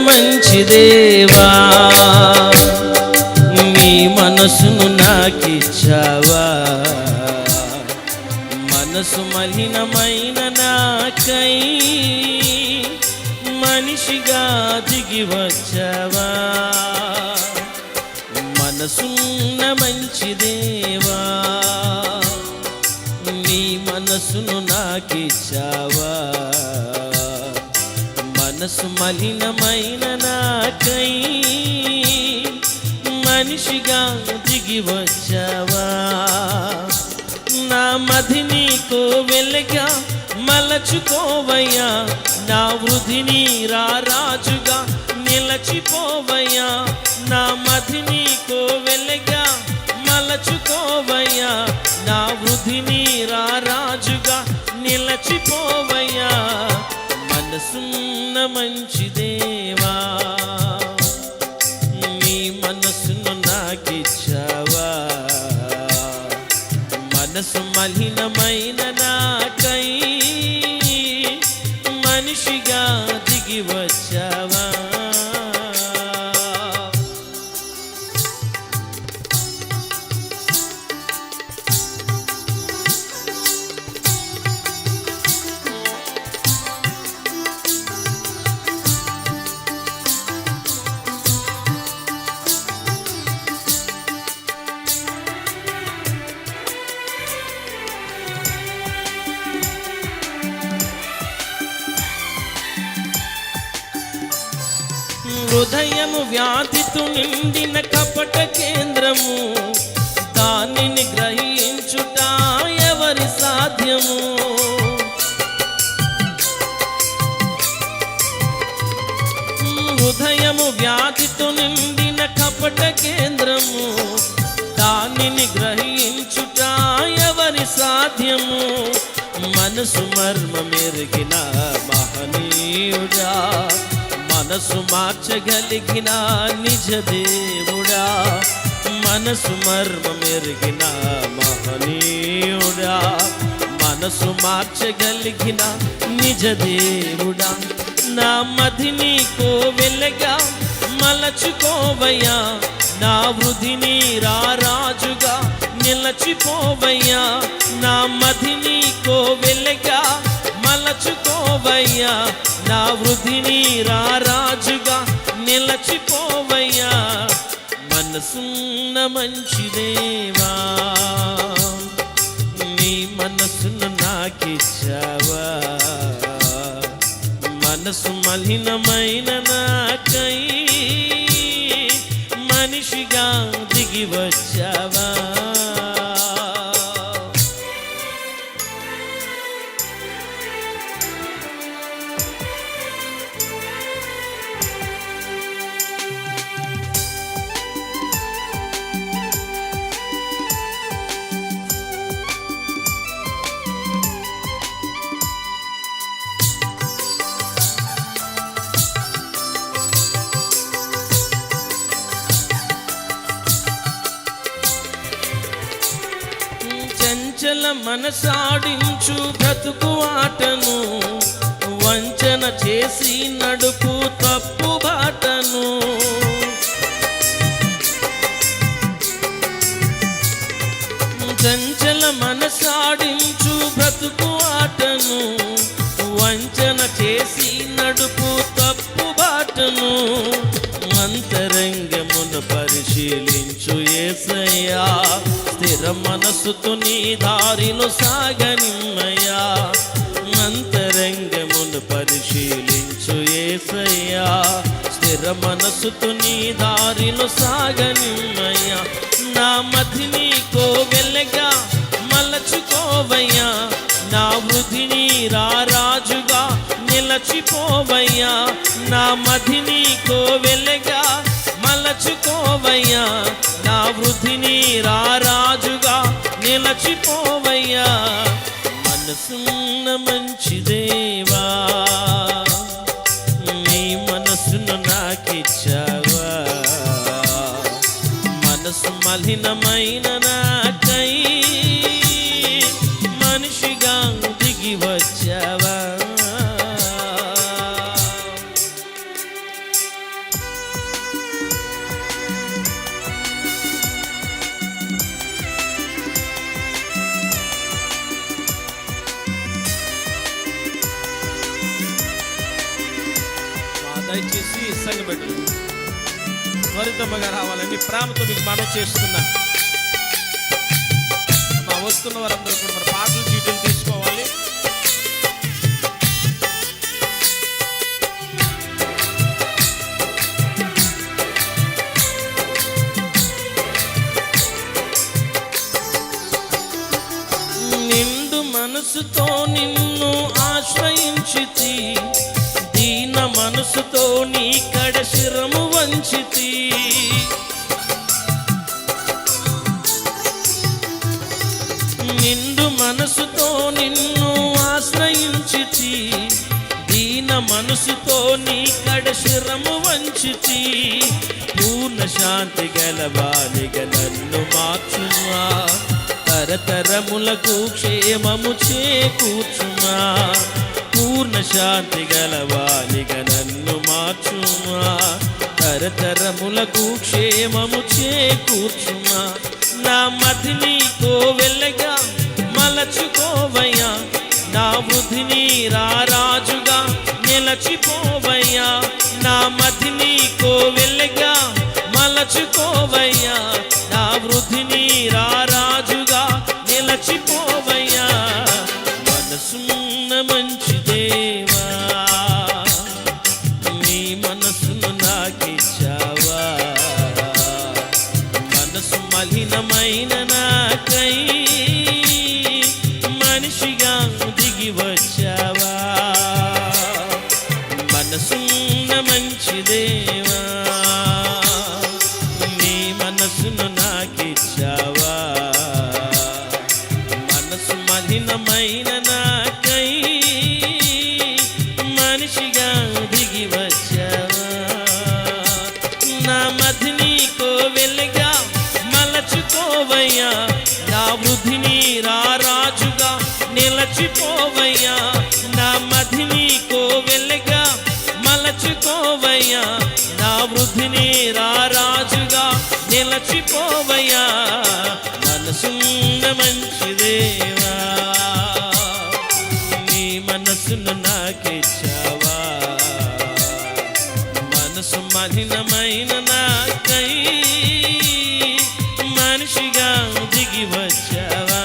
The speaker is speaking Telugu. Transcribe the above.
మంచి దేవా, నీ మనసును నాకిచ్చావా. మనసు మలినమైన నాకై మనిషిగా దిగి వచ్చావా. మనసున్న మంచి దేవా, నీ మనసును నాకిచ్చావా. మనసు మలినమైన నాకై మనిషిగా దిగి వచ్చావా. నా మదిని కోవెలగా మలచుకోవయ్యా, నా వృధిని రారాజుగా నిలచిపోవయ్యా. నా మదిని కోవెలగా మలచుకోవయ్యా, నా వృధిని రారాజుగా నిలచిపోవయ్యా. మనసున్న మంచి దేవా, నీ మనసును నాకిచ్చావా. మనసు మలినమైన నాకై మనిషిగా దిగి వచ్చావా. హృదయము వ్యాధితో నిండిన కపట కేంద్రము, దానిని గ్రహించుట ఎవరి సాధ్యము. హృదయము వ్యాధితో నిండిన కపట కేంద్రము, దానిని గ్రహించుట ఎవరి సాధ్యము. మనసు మర్మమెరిగిన మహనీయుడా, మనసు మార్చగలిగిన నిజ దేవుడా. మనసు మర్మమెరిగిన మహనీయుడా, మనసు మార్చగలిగిన నిజ దేవుడా. నా మదిని కోవెలగా మలచుకోవయ్యా, నా వృధిని రారాజుగా నిలచిపోవయ్యా. నా మదిని కోవెలగా మలచుకోవయ్యా, నా వృధిని రారాజుగా నిలచిపోవయ్యా. మనసున్న మంచి దేవా, నీ మనసును నాకిచ్చావా. మనసు మలినమైన నాకై మనిషిగా దిగి వచ్చావా. చంచల మనసాడించు బ్రతుకు ఆటను, వంచన చేసి నడుపు తప్పు బాటను. చంచల మనసాడించు బ్రతుకు ఆటను, వంచన చేసి నడుపు తప్పు బాటను. అంతరంగమును పరిశీలించు యేసయ్యా, స్థిర మనసుతో నీ దారిలో సాగనిమ్మయ్యా. అంతరంగమును పరిశీలించు యేసయ్యా, స్థిర మనసుతో నీ దారిలో సాగనిమ్మయ్యా. నా మదిని కోవెలగా మలచుకోవయ్యా, నా వృధిని రారాజుగా నిలచిపోవయ్యా. నా మదిని కోవెలగా మలచుకోవయ్యా, నా వృధిని రారాజుగా నిలచిపోవయ్యా. మనసున్న మంచి దేవా, నీ మనసును నాకిచ్చావా. మనసు మలినమైన నాకై మనిషిగా దిగి వచ్చావా. దయచేసి సంగబెట్టు త్వరితముగా రావాలని ప్రేమతో మీకు మనం చేస్తున్నా. మా వస్తున్న వారందరూ కూడా మన పాటలు చీటీలు తీసుకోవాలి. నిండు మనసుతో నిన్ను ఆశ్రయించితి, దీన మనసుతో నీ కడ శిరము వంచితి. నిండు మనసుతో నిన్ను ఆశ్రయించితి, దీన మనసుతో నీ కడ శిరము వంచితి. పూర్ణ శాంతి గలవాలిగా నన్ను మార్చుమా, తరతరములకు క్షేమము చేకూర్చుమా. పూర్ణ శాంతి గలవాలిగా నన్ను మార్చుమా, తరతరములకు క్షేమము చేకూర్చుమా. నా మదిని కోవెల్లగా మలచుకోవయ్యా, నా వృద్ధిని రారాజుగా నిలచిపోవయ్యా. నా మదిని కోవెల్లగా మలచుకోవయ్యా, నా వృద్ధిని రారాజుగా నిలచిపోవయ్యా. మనసున్న మంచి దేవా, నీ మనసును నాకిచ్చావా. మనసు మలినమైన నాకై మనిషిగా దిగి వచ్చావా. మనసున్న మంచి దేవా, నీ మనసును నాకిచ్చావా. మనసు మలినమైన నాకై మనిషిగా దిగి వచ్చావా. నా మదిని కోవెల్లగా మలచుకోవయ్యా, నా వృద్ధిని రారాజుగా నిలచిపోవయ్యా. నా మదిని కోవెల్లగా మలచుకోవయ్యా, నా వృద్ధిని రారాజుగా నిలచిపోవయ్యా. మనసున్న మంచి దేవా, నీ మనసును నాకిచ్చావా. మనసు మలినమైన నాకై మనిషిగా దిగి వచ్చావా.